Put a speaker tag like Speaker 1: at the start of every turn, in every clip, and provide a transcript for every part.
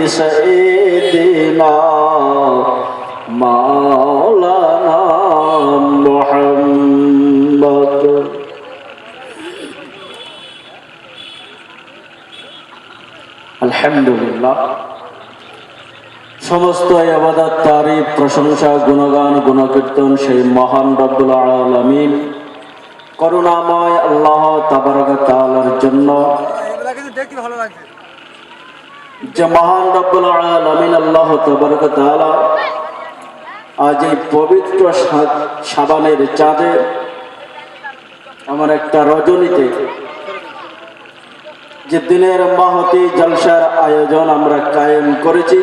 Speaker 1: سيدنا مولانا محمد আলহামদুলিল্লাহ। সমস্ত ইবাদত তারিফ প্রশংসা গুণগান গুণকীর্তন সেই মহান রব্বুল আলামিন করুণাময় আল্লাহ তাবারক তাআলার জন্য, যে মহান রব্বুল আলামিন আল্লাহ তাবারক তাআলা আজ এই পবিত্র শাবানের চাঁদে আমার একটা রজনীতে যে দিনের মাহতি জলসার আয়োজন আমরা কায়েম করেছি,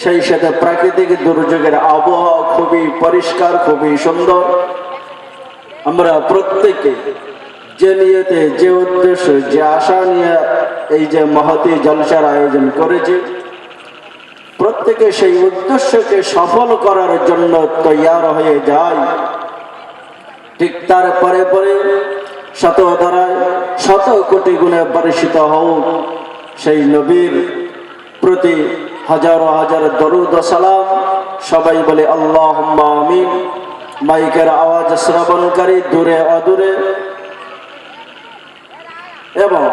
Speaker 1: সেই সাথে প্রাকৃতিক দুর্যোগের আবহাওয়া খুবই পরিষ্কার, খুবই সুন্দর। আমরা প্রত্যেকে যে নিয়তে, যে উদ্দেশ্য, যে আশা নিয়ে এই যে মহতি জলসার আয়োজন করেছি, প্রত্যেকে সেই উদ্দেশ্যকে সফল করার জন্য তৈয়ার হয়ে যায়। ঠিক তার পরে পরে শত ধারায় শত কোটি গুণে বর্ষিত হোক সেই নবীর প্রতি হাজারো হাজার দরুদ ও সালাম। সবাই বলে আল্লাহুম্মা আমিন। মাইকের আওয়াজ শ্রবণকারী দূরে অদূরে এবং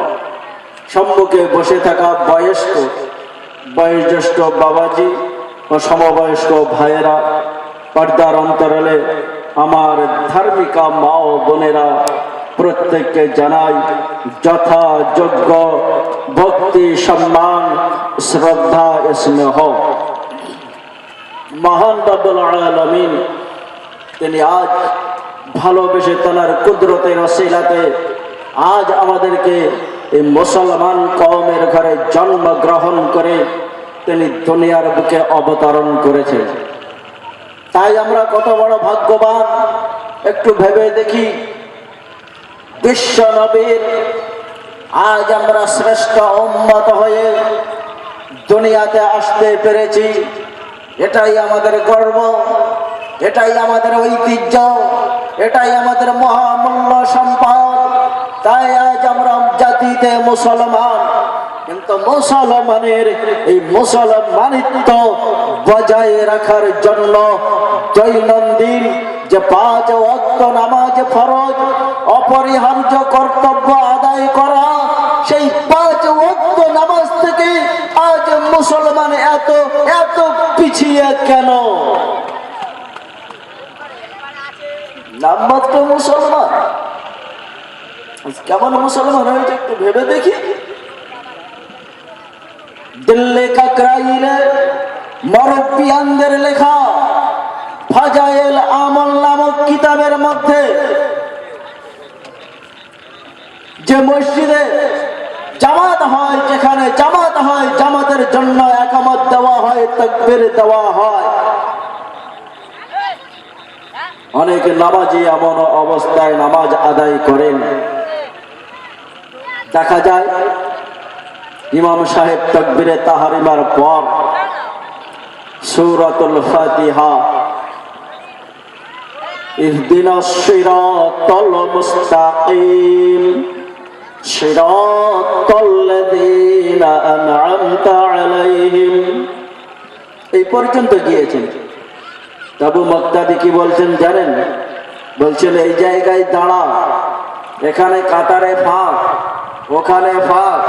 Speaker 1: সম্মুখে বসে থাকা বয়োজ্যেষ্ঠ বাবাজি ও সমবয়স্ক ভাইয়েরা, পর্দার অন্তরালে আমার ধার্মিকা মা ও বোনেরা, প্রত্যেককে জানাই যথাযোগ্য ভক্তি, সম্মান, শ্রদ্ধা, স্নেহ। মহান রব্বুল আলামিন তিনি আজ ভালোবেসে তার কুদরতের ওসিলাতে আজ আমাদেরকে এই মুসলমান কওমের ঘরে জন্মগ্রহণ করে তিনি দুনিয়ার বুকে অবতরণ করেছেন। তাই আমরা কত বড় ভাগ্যবান একটু ভেবে দেখি। বিশ্ব নবীর আজ আমরা শ্রেষ্ঠ উম্মত হয়ে দুনিয়াতে আসতে পেরেছি, এটাই আমাদের গর্ব, এটাই আমাদের ঐতিহ্য, এটাই আমাদের মহামূল্য সম্পদ। তাই আজ আমরা জাতিতে মুসলমান, কিন্তু মুসলমানের এই মুসলমানিত্ব বজায় রাখার জন্য দৈনন্দিন যে 5 ওয়াক্ত নামাজ ফরজ, অপরিহার্য কর্তব্য আদায় করা, সেই 5 ওয়াক্ত নামাজ থেকে আজ মুসলমান এত এত পিছিয়ে কেন? নামমাত্র মুসলমান, কেমন মুসলমান হয়েছে একটু ভেবে দেখি। দিল্লি কাকরাইলে মরব্বিয়ানদের লেখা ফাজাইল আমল নামক কিতাবের মধ্যে যে মসজিদে জামাত হয়, যেখানে জামাত হয়, জামাতের জন্য একামত দেওয়া হয়, তাকবীর দেওয়া হয়। অনেক নামাজি এমন অবস্থায় নামাজ আদায় করেন, দেখা যায় ইমাম সাহেব তাকবীরে তাহরিমার পর সূরাতুল ফাতিহা, ইহদিনাস সিরাতাল মুস্তাকিম সিরাতাল লাযীনা আন'আমতা আলাইহিম, এই পর্যন্ত গিয়েছেন। আবু মুক্তাদি কি বলছেন জানেন? বলছেন এই জায়গায় দাঁড়া, এখানে কাতারে ফাঁক, ওখানে ফাঁক।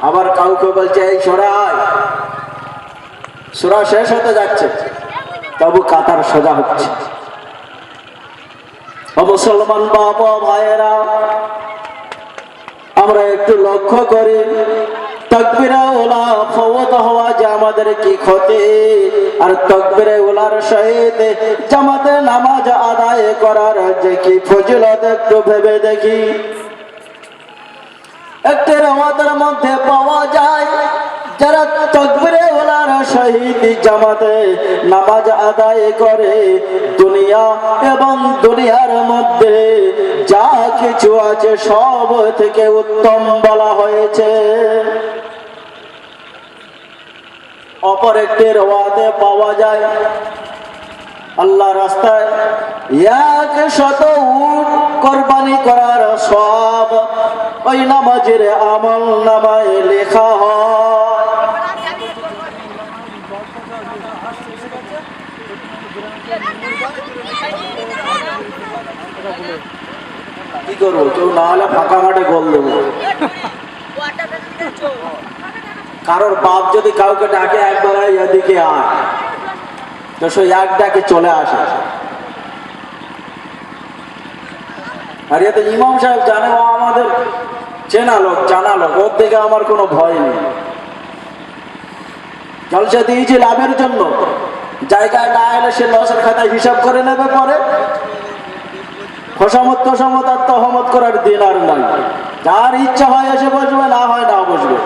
Speaker 1: আবার কাউকে বলছে এই সরে আয়, সূরা শেষ হতে যাচ্ছে, তবু কাতার সোজা হচ্ছে। মুসলমান বাবা ভাইয়েরা, আমরা একটু লক্ষ্য করি তাকবীরে উলা ফওয়াত হওয়া যে আমাদের কি ক্ষতি, আর তাকবীরে উলার সহিত জামাতে নামাজ আদায় করার যে কি ফজিলত একটু ভেবে দেখি। একটি রওয়াতের মধ্যে পাওয়া যায় যারা তাকবীরে উলার সহিত জামাতে নামাজ আদায় করে, দুনিয়া এবং দুনিয়ার মধ্যে যা কিছু আছে সব থেকে উত্তম বলা হয়েছে। অপর একটি রওয়াতে পাওয়া যায় আল্লাহ রাস্তায় 100 উট কোরবানি করার সওয়াব ওই নামাজের আমল নামায় লেখা হয়। করবো, কেউ না হলে ফাঁকা মাঠে গোল দেবো। কারোর বাপ যদি কাউকে ডাকে একবার এদিকে আয়, তো সে এক ডাকে চলে আসে। আর এতে ইমাম সাহেব জানে ও আমাদের চেনা লোক, জানা লোক, ওর দিকে আমার কোনো ভয় নেই। জলসা দিয়েছি লাভের জন্য, জায়গায় না এলে সে লসের খাতায় হিসাব করে নেবে পরে। খোসামত তোসামত আর তহমত করার দিন আর নাই। যার ইচ্ছা হয় এসে বসবে, না হয় না বসবে।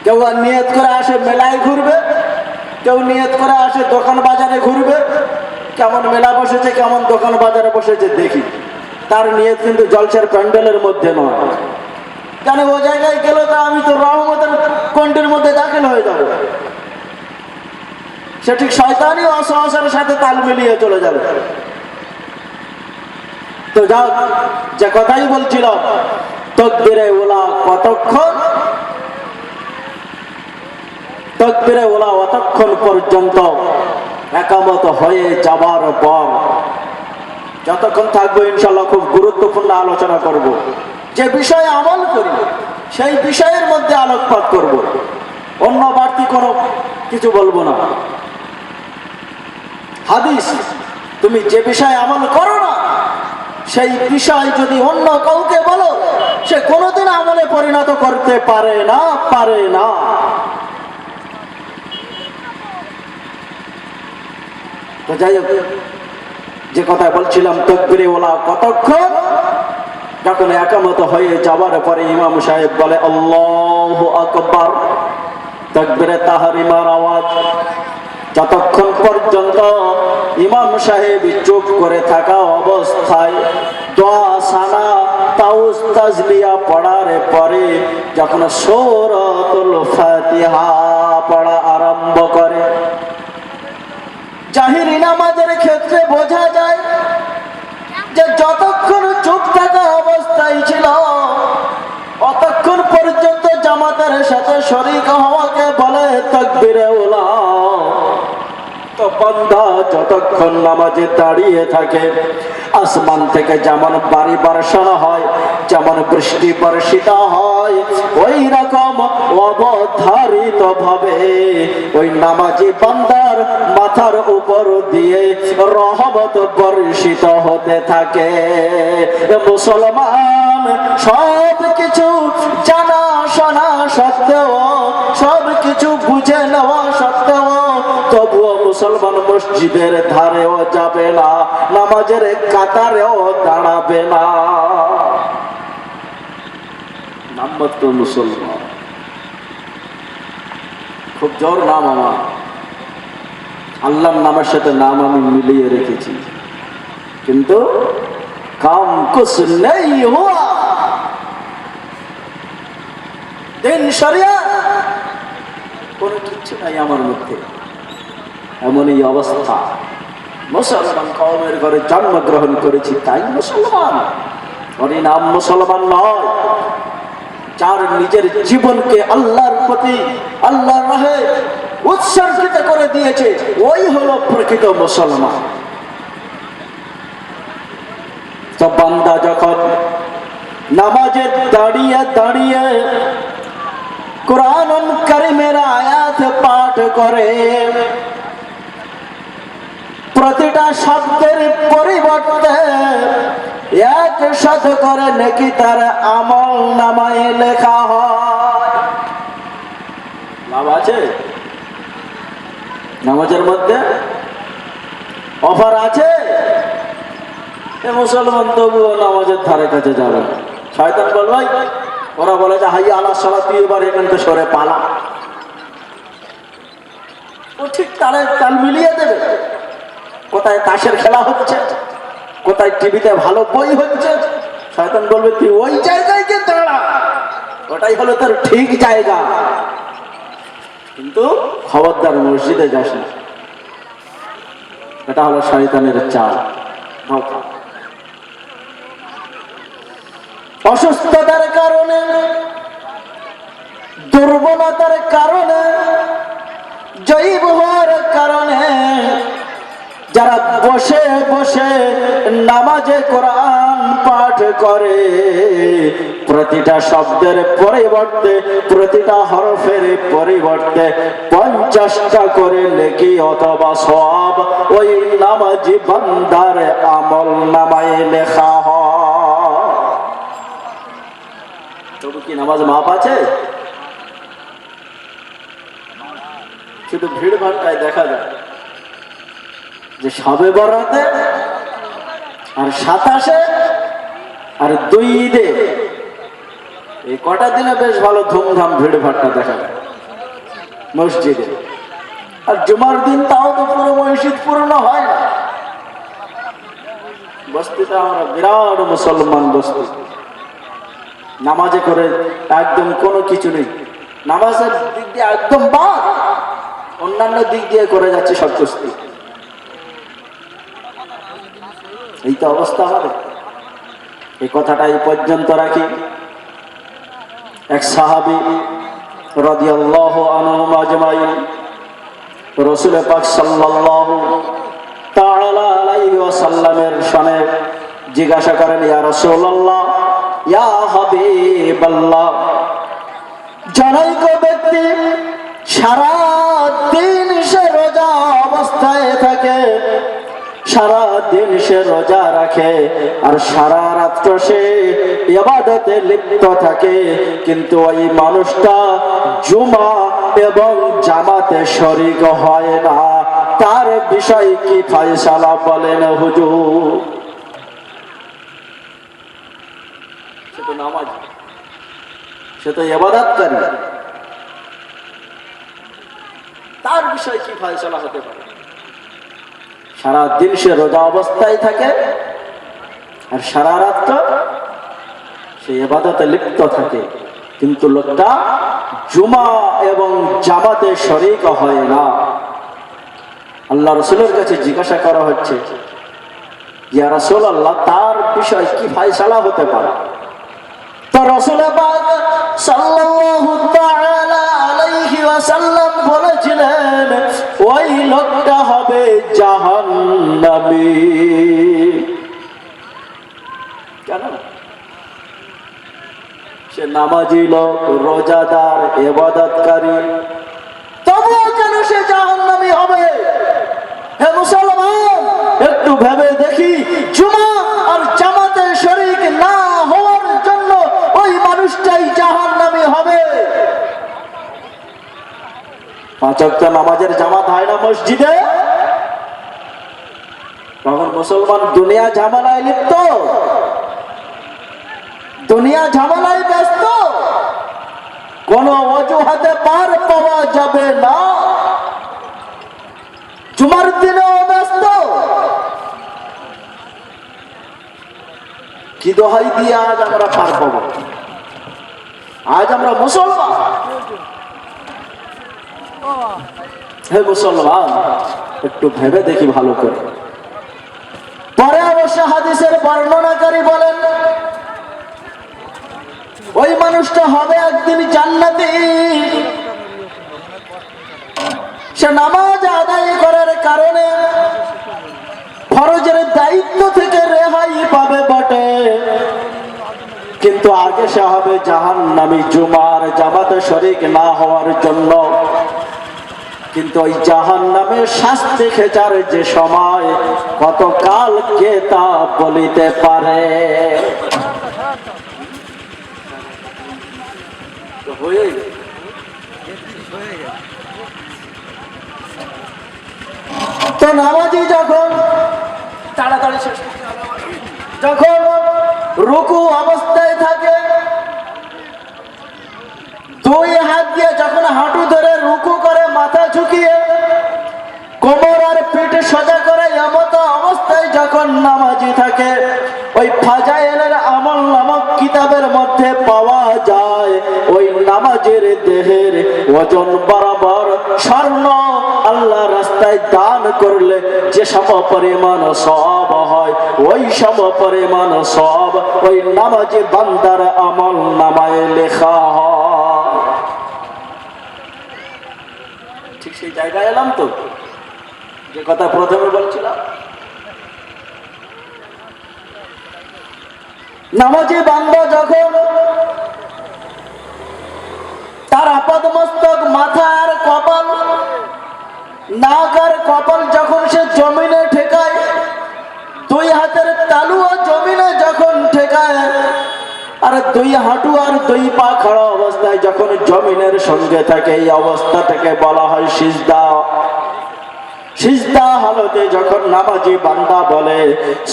Speaker 1: কেউ আর নিয়ত করে আসে মেলায় ঘুরবে, কেউ নিয়ত করে আসে দোকান বাজারে ঘুরবে। কেমন মেলা বসেছে, কেমন দোকান বাজারে বসেছে দেখি। তার নিয়ত কিন্তু জলসার প্যান্ডেলের মধ্যে নয়। কেন ও জায়গায় গেলে তো আমি তো রহমতের কণ্ঠের মধ্যে দাখিল হয়ে যাব। সে ঠিক শয়তানি অসহসের সাথে তাল মিলিয়ে চলে যাবে। তো যাও, যে কথাই বলছিলাম, তাকবীরে উলা কতক্ষণ, তাকবীরে উলা অতক্ষণ পর্যন্ত একামত হয়ে যাবার পর যতক্ষণ থাকবো ইনশাল্লাহ খুব গুরুত্বপূর্ণ আলোচনা করব। যে বিষয়ে আমল করি সেই বিষয়ের মধ্যে আলোকপাত করব, অন্য বাড়তি কোনো কিছু বলবো না। হাদিস, তুমি যে বিষয়ে আমল করো না সেই বিষয় যদি অন্য কাউকে বলো, সে কোনোদিন আমলে পরিণত করতে পারে না, পারে না। তো যাই হোক, যে কথা বলছিলাম, তাকবীরে ওলা কতক্ষণ, যখন একামত হয়ে যাবার পরে ইমাম সাহেব বলে আল্লাহু আকবার, তাকবীরে তাহরিমার আওয়াজ। যতক্ষণ পর্যন্ত ইমাম সাহেব চুপ করে থাকা অবস্থায় দোয়া সানা তাউজ তাজলিয়া পড়ার পরে যখন সূরাতুল ফাতিহা পড়া আরম্ভ করে, জাহিরি নামাজের ক্ষেত্রে বোঝা যায় যে যতক্ষণ চুপ থাকা অবস্থায় ছিল অতক্ষণ পর্যন্ত জামাতের সাথে শরীক হওয়াকে বলে তাকবীরে উলা। তো বান্দা যতক্ষণ নামাজে দাঁড়িয়ে থাকে, আসমান থেকে যেমন বাড়ি বর্ষণ হয়, যেমন বৃষ্টি বর্ষিত হয়, ওই রকম অবধারিত ভাবে ওই নামাজি বান্দার মাথার উপর দিয়ে রহমত বর্ষিত হতে থাকে। মুসলমান সব কিছু জানা শোনা সত্ত্বেও, সব কিছু বুঝে নেওয়া সত্ত্বেও তবুও মুসলমান মসজিদের ধারেও যাবে না, নামাজের কাতারেও দাঁড়াবে না। নাম্বার তো মুসলমান, খুব জোর নাম আমার। আল্লাহর নামের সাথে নাম আমি মিলিয়ে রেখেছি, কিন্তু কাম কুছ নেই হুয়া। দিন শরিয়াত কোনো কিচ্ছু নাই আমার মধ্যে। এমনই অবস্থা। মুসলমান কওমের ঘরে জন্মগ্রহণ করেছি তাই মুসলমান, ওরই নাম মুসলমান নয়। যার নিজের জীবনকে আল্লাহর প্রতি, আল্লাহর রাহে উৎসর্গিত করে দিয়েছে, ওই হলো প্রকৃত মুসলমান। তো বান্দা যখন নামাজে দাঁড়িয়ে দাঁড়িয়ে কুরআনুল কারীমের আয়াত পাঠ করে, প্রতিটা শব্দের পরিবর্তে 100 করে নেকি তার আমল নামায় লেখা হয়। লাভ আছে নামাজের মধ্যে, অফার আছে। এ মুসলমান তবুও নামাজের ধারে কাছে যাবে। শয়তান বল ভাই, ওরা বলে যে হাইয়া আলাস সালাত, তুই এবার এখান থেকে সরে পালা। ও ঠিক তাল মিলিয়ে দেবে। কোথায় তাসের খেলা হচ্ছে, কোথায় টিভিতে ভালো বই হচ্ছে, শয়তান বলবে তুই ওই জায়গায় গিয়ে দাঁড়া, ওটাই হলো তোর ঠিক জায়গা। কিন্তু খবরদার মসজিদে যাস না, এটা হলো শয়তানের চাল। অসুস্থতার কারণে, দুর্বলতার কারণে, জয়ীব হওয়ার কারণে যারা বসে বসে নামাজে কোরআন পাঠ করে প্রতিটা শব্দের পরিবর্তে প্রতিটা হরফের পরিবর্তে 50টা করে নেকি অথবা সওয়াব ওই নামাজি বান্দার আমল নামায় লেখা হয়। তবু কি নামাজ মাপ আছে? শুধু ভিড় ভাট্টায় দেখা যায় যে শবে বরাতে আর 27-এ আর 2 ঈদে এই কটা দিনে বেশ ভালো ধুমধাম ভিড় ভাট্টা দেখা যায় মসজিদে। আর জুমার দিন তাও তো পুরো মসজিদ পূর্ণ হয় না। বস্তিতে আমরা বিরাট মুসলমান বস্তি, নামাজে করে একদম কোনো কিছু নেই, নামাজের দিক দিয়ে একদম বাদ, অন্যান্য দিক দিয়ে করে যাচ্ছে সব কুস্তি। এই তো অবস্থা হবে। এই কথাটা এই পর্যন্ত রাখি। এক সাহাবী রাদিয়াল্লাহু আনহুম আজমাইন রাসূল পাক সাল্লাল্লাহু তাআলা আলাইহি ওয়াসাল্লামের শানে জিজ্ঞাসা করেন, ইয়া রাসূলুল্লাহ, ইয়া হাবিবাল্লাহ, জনৈক ব্যক্তি সারা দিন সে রোজা অবস্থায় থাকে, সারা দিন সে রোজা রাখে আর সারা রাত্র সে ইবাদতে লিপ্ত থাকে, কিন্তু ওই মানুষটা জুমা এবং জামাতে শরীক হয় না, তার বিষয় কি ফয়সালা বলেন হুজুর? সে তো নামাজ, সে তো ইবাদতকারী, তার বিষয় কি ফয়সালা হতে পারে? সারা দিন সে রোজা অবস্থায় থাকে আর সারা রাত সে ইবাদতে লিপ্ত থাকে, কিন্তু লোকটা জুমা এবং জামাতে শরীক হয় না। আল্লাহ রাসূলের কাছে জিজ্ঞাসা করা হচ্ছে, ইয়া রাসূলুল্লাহ, তার বিষয় কি ফয়সালা হতে পারে? তো রাসূল পাক সাল্লাল্লাহু তাআলা আলাইহি ওয়াসাল্লাম বলেছিলেন, ওই লোকটা হবে জাহান্নামী। কেন? সে নামাজি লোক, রোজাদার, ইবাদতকারী, তবুও কেন সে জাহান্নামী হবে? হে মুসলমান, একটু ভেবে দেখি, জুমা আর জামাতে শরীক না হওয়ার জন্য ওই মানুষটাই জাহান্নামী হবে। 5 ওয়াক্ত নামাজের জামাত হয় না মসজিদে, তখন মুসলমান দুনিয়া ঝামেলায় লিপ্ত, দুনিয়া ঝামেলায় ব্যস্ত, কোন অজুহাতে পার পাওয়া যাবে না। জুমার দিনেও ব্যস্ত, কি দোহাই দিয়ে আজ আমরা পার পাবো? আজ আমরা মুসলমান। হে মুসলমান, একটু ভেবে দেখি ভালো করে। পরে অবশ্য হাদিসের বর্ণনাকারী বলেন, ওই মানুষটা হবে একদিন জান্নাতি। সে নামাজ আদায় করার কারণে ফরজের দায়িত্ব থেকে রেহাই পাবে বটে, কিন্তু আগে সে হবে জাহান্নামী জুমার জামাতে শরীক না হওয়ার জন্য। কিন্তু ওই জাহান্নামের শাস্তি খেচার যে সময়, কত কাল কে তা বলিতে পারে। তো নামাজি যখন তাড়াতাড়ি শেষ, যখন রুকু অবস্থায় থাকে, 2 হাত দিয়ে যখন হাঁটু ধরে রুকু করে, মাথা ঝুঁকিয়ে কোমর আর পিঠ সোজা করে এমত অবস্থায় যখন নামাজি থাকে, ওই ফাজাইলের আমল নামক কিতাবের মধ্যে পাওয়া যায়, ওই নামাজের দেহের ওজন বরাবর স্বর্ণ আল্লাহ রাস্তায় দান করলে যে সম পরিমাণ সওয়াব হয়, ওই সম পরিমাণ সওয়াব ওই নামাজি বান্দার আমল নামায় লেখা হয়। ঠিক সেই জায়গায় এলাম তো, যে কথা প্রথমে বলছিলাম। নামাজি বান্দা যখন তার আপাদ মস্তক, মাথা আর কপাল, নাক আর কপাল যখন সে জমিনে ঠেকায়, দুই হাতের তালুও জমিনে যখন ঠেকায়, আর দুই হাঁটু আর দুই পা খাড়া অবস্থায় যখন জমিনের সঙ্গে থাকে, এই অবস্থাটাকে বলা হয় সিজদা। সিজদা হালতে যখন নামাজি বান্দা বলে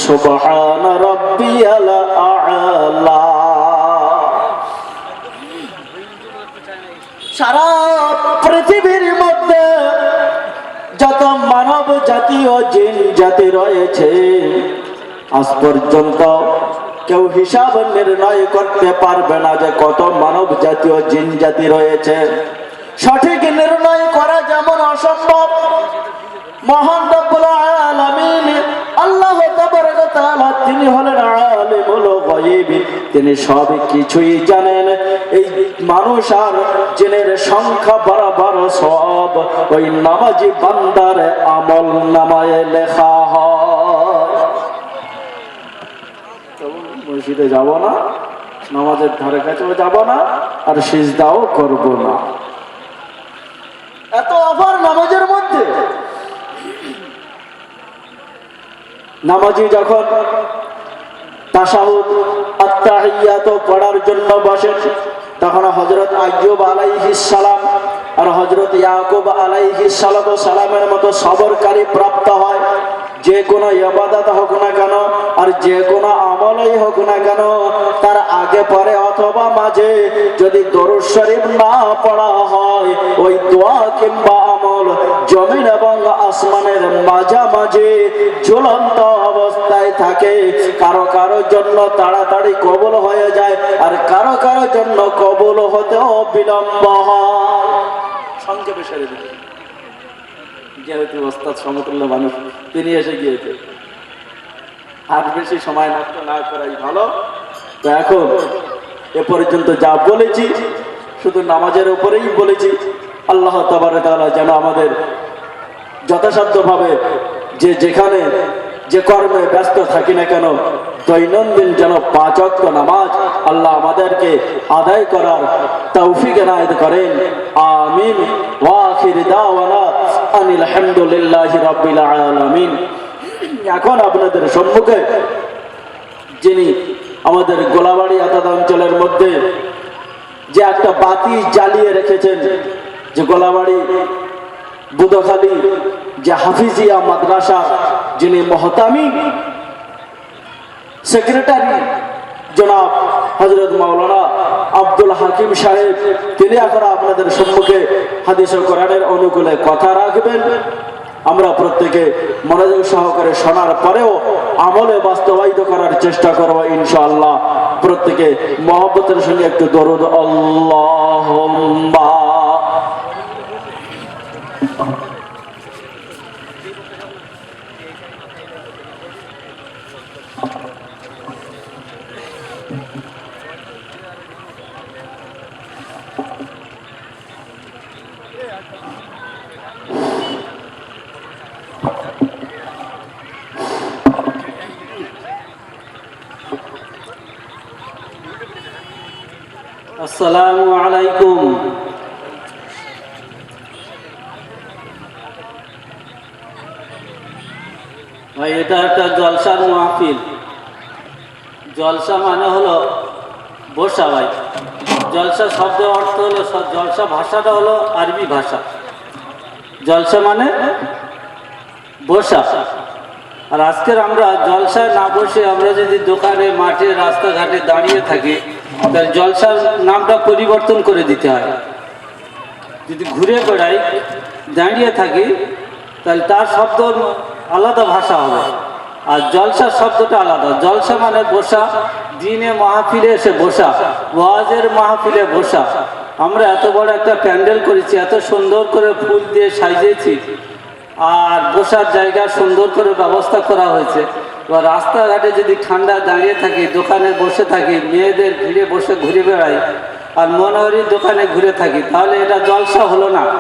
Speaker 1: সুবহান রাব্বিয়াল আ'লা, সারা পৃথিবীর মধ্যে যত মানব জাতি ও জিন জাতি রয়েছে, আজ পর্যন্ত কেউ হিসাব নির্ণয় করতে পারবে না যে কত মানব জাতি ও জিন জাতি রয়েছে। সঠিক নির্ণয় করা যেমন অসম্ভব, মহান রব্বুল আলামিন আল্লাহ তাবারক ওয়া তাআলা তিনি হলেন আলিমুল গায়ব, তিনি সব কিছুই জানেন। এই মানুষ আর জিনের সংখ্যা বরাবর সব ওই নামাজি বান্দার আমল নামায় লেখা হয়। মসজিদে যাব না, নামাজের ধারে কাছেও যাব না, আর সিজদাও করব না। এত অফার নামাজের মধ্যে। নামাজি যখন তাশাহুদ আত-তাহিয়াত পড়ার জন্য বসেন, তখন হযরত আইয়ুব আলাইহিস সালাম আর হযরত ইয়াকুব আলাইহিস সালামের মতো সবরকারী প্রাপ্ত হয়। যে কোনো ইবাদত হোক না কেন আর যে কোনো আমলই হোক না কেন, তার আগে পরে অথবা মাঝে যদি দরুদ শরীফ না পড়া হয়, ওই দোয়া কিংবা আমল জমিন এবং আসমানের মাঝামাঝি ঝুলন্ত অবস্থায় থাকে। কারো কারো জন্য তাড়াতাড়ি কবুল হয়ে যায়, আর কারো কারো জন্য কবুল হতেও বিলম্ব হয়। সংক্ষেপে সেরে দিতে, যেহেতু ওস্তাদ সমতুল্য মানুষ, তিনি এসে গিয়েছে, আর বেশি সময় নষ্ট না করাই ভালো। তো এখন এ পর্যন্ত যা বলেছি শুধু নামাজের উপরেই বলেছি। আল্লাহ তাবারক ওয়া তাআলা যেন আমাদের যথাসাধ্যভাবে যে যেখানে যে কর্মে ব্যস্ত থাকি না কেন, দৈনন্দিন যেন 5 ওয়াক্ত নামাজ আল্লাহ আমাদেরকে আদায় করার তৌফিক এনায়েত করেন। আমিন। ওয়া আখির দাওয়ানা আনিল হামদুলিল্লাহি রাব্বিল আলামিন। এখন আপনাদের সম্মুখে যিনি আমাদের গোলাবাড়ি আতাদ অঞ্চলের মধ্যে যে একটা বাতি জ্বালিয়ে রেখেছেন, যে গোলাবাড়ি বুদখালী যে হাফিজিয়া মাদ্রাসা যিনি মহতামি সেক্রেটারি জনাব হযরত মাওলানা আব্দুল হাকিম সাহেব, তিনি এখন আপনাদের সম্মুখে হাদিস ও কোরআনের অনুকূলে কথা রাখবেন। আমরা প্রত্যেকে মনোযোগ সহকারে শোনার পরেও আমলে বাস্তবায়িত করার চেষ্টা করব ইনশাআল্লাহ। প্রত্যেকে মহব্বতের সঙ্গে একটু দরুদ আল্লাহুম্মা। আসসালামু আলাইকুম। ভাই, এটা একটা জলসার মাহফিল। জলসা মানে হলো বসা। ভাই, জলসা শব্দের অর্থ হলো, জলসা ভাষাটা হলো আরবি ভাষা। জলসা মানে বসা। আর আজকের আমরা জলসায় না বসে আমরা যদি দোকানে, মাঠে, রাস্তাঘাটে দাঁড়িয়ে থাকি, তার জলসার নামটা পরিবর্তন করে দিতে হয়। যদি ঘুরে বেড়াই, দাঁড়িয়ে থাকি, তাহলে তার শব্দ আলাদা ভাষা হবে, আর জলসার শব্দটা আলাদা। জলসা মানে বসা, দিনে মাহফিলে এসে বসা, ওয়াজের মাহফিলে বসা। আমরা এত বড় একটা প্যান্ডেল করেছি, এত সুন্দর করে ফুল দিয়ে সাজিয়েছি, আর বসার জায়গা সুন্দর করে ব্যবস্থা করা হয়েছে। বা রাস্তাঘাটে যদি ঠান্ডা দাঁড়িয়ে থাকি, দোকানে বসে থাকি, মেয়েদের ভিড়ে বসে ঘুরে বেড়াই, আর মনোহরির দোকানে ঘুরে থাকি, তাহলে এটা জলসা হলো না।